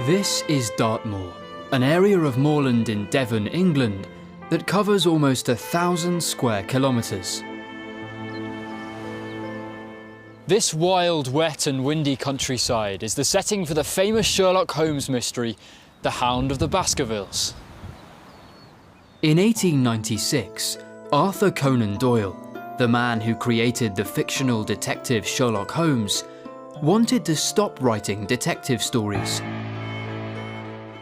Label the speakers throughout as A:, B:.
A: This is Dartmoor, an area of moorland in Devon, England, that covers almost 1,000 square kilometres. This wild, wet and windy countryside is the setting for the famous Sherlock Holmes mystery, The Hound of the Baskervilles. In 1896, Arthur Conan Doyle, the man who created the fictional detective Sherlock Holmes, wanted to stop writing detective stories.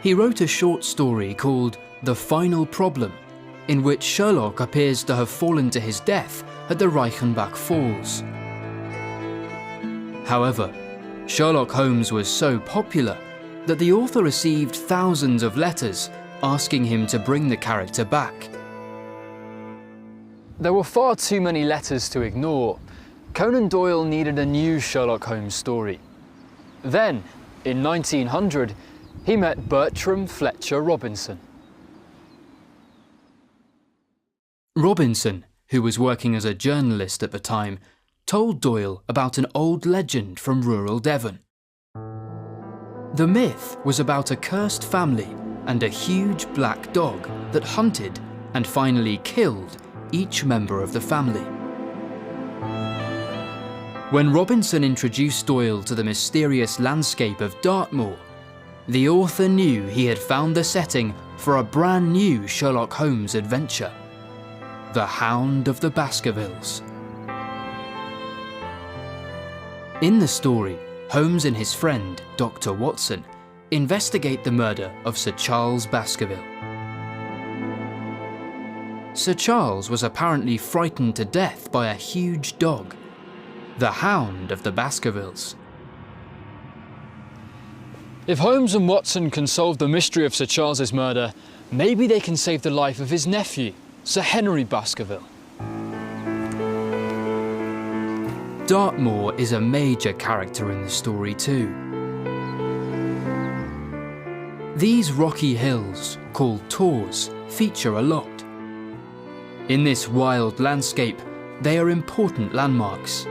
A: He wrote a short story called The Final Problem, in which Sherlock appears to have fallen to his death at the Reichenbach Falls. However, Sherlock Holmes was so popular that the author received thousands of letters asking him to bring the character back. There were far too many letters to ignore. Conan Doyle needed a new Sherlock Holmes story. Then, in 1900, he met Bertram Fletcher Robinson. Robinson, who was working as a journalist at the time, told Doyle about an old legend from rural Devon. The myth was about a cursed family and a huge black dog that hunted and finally killed each member of the family. When Robinson introduced Doyle to the mysterious landscape of Dartmoor, the author knew he had found the setting for a brand new Sherlock Holmes adventure, The Hound of the Baskervilles. In the story, Holmes and his friend, Dr. Watson, investigate the murder of Sir Charles Baskerville. Sir Charles was apparently frightened to death by a huge dog, the Hound of the Baskervilles. If Holmes and Watson can solve the mystery of Sir Charles's murder, maybe they can save the life of his nephew, Sir Henry Baskerville. Dartmoor is a major character in the story too. These rocky hills, called tors, feature a lot. In this wild landscape, they are important landmarks.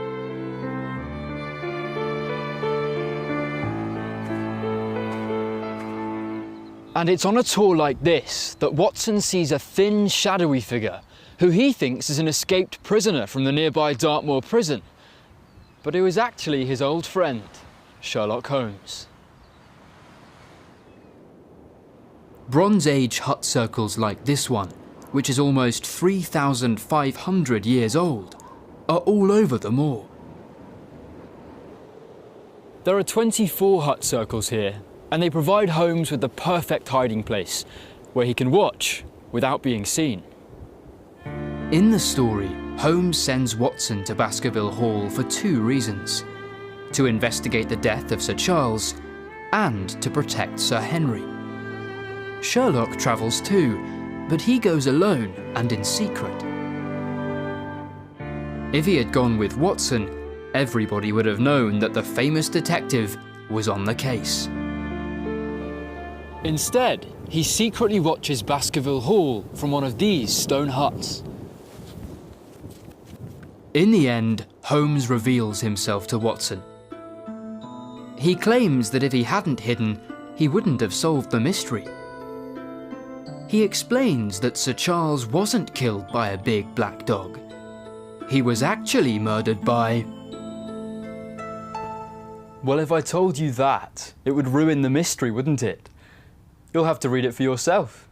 A: And it's on a tour like this that Watson sees a thin, shadowy figure who he thinks is an escaped prisoner from the nearby Dartmoor prison, but who is actually his old friend, Sherlock Holmes. Bronze Age hut circles like this one, which is almost 3,500 years old, are all over the moor. There are 24 hut circles here, and they provide Holmes with the perfect hiding place, where he can watch without being seen. In the story, Holmes sends Watson to Baskerville Hall for two reasons: to investigate the death of Sir Charles and to protect Sir Henry. Sherlock travels too, but he goes alone and in secret. If he had gone with Watson, everybody would have known that the famous detective was on the case. Instead, he secretly watches Baskerville Hall from one of these stone huts. In the end, Holmes reveals himself to Watson. He claims that if he hadn't hidden, he wouldn't have solved the mystery. He explains that Sir Charles wasn't killed by a big black dog. He was actually murdered by... Well, if I told you that, it would ruin the mystery, wouldn't it? You'll have to read it for yourself.